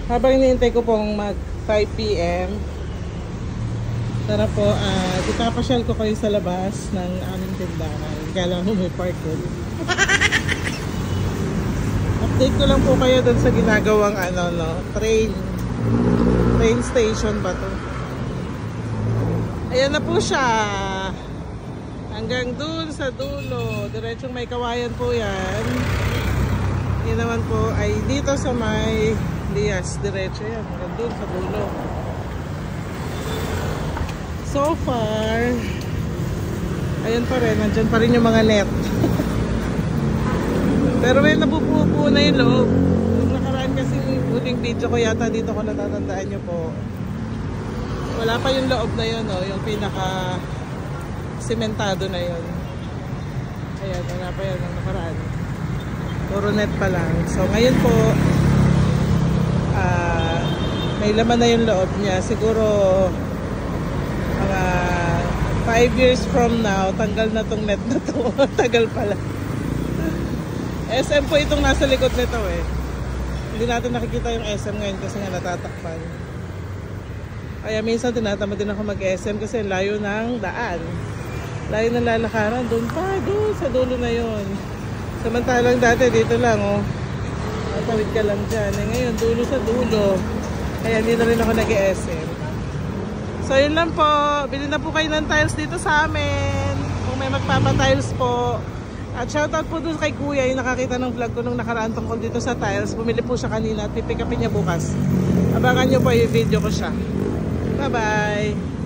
Habang hinihintay ko pong mag 5 PM, tara po, itapasyal ko kayo sa labas ng aming tindahan. Kailangan mo may park ko. Update ko lang po kayo dun sa ginagawang train station ba to? Ayan na po siya. Hanggang dun sa dulo. Diretsong may kawayan po yan. Yan naman po ay dito sa may Lias. Diretso yan. Hanggang dun sa dulo. So far, ayan pa rin. Nandyan pa rin yung mga net. Pero may nabubuo na yung loob. Nung nakaraan kasi huling video ko yata dito ko natatandaan nyo po. Wala pa yung loob na yun, oh, yung pinaka sementado na yun. Ayan, wala pa yan ang nakaraan. Puro net pa lang. So ngayon po, may laman na yung loob niya. Siguro mga 5 years from now, tanggal na tong net na to. Tagal pala. SM po itong nasa likod nito eh. Hindi natin nakikita yung SM ngayon kasi nga natatakpan. Kaya minsan tinatamad din ako mag-SM kasi layo ng daan. Layo ng lalakaran. Doon pa, doon sa dulo na yon. Samantalang dati dito lang, oh. Matawid ka lang dyan. Eh, ngayon, dulo sa dulo. Kaya hindi na rin ako nag-SM. So, yun lang po. Bili na po kayo ng tiles dito sa amin. Kung may magpapatiles po. At shoutout po doon kay Kuya. Yung nakakita ng vlog ko nung nakaraan tungkol dito sa tiles. Bumili po siya kanina at pipick upin niya bukas. Abangan nyo po yung video ko siya. Bye-bye!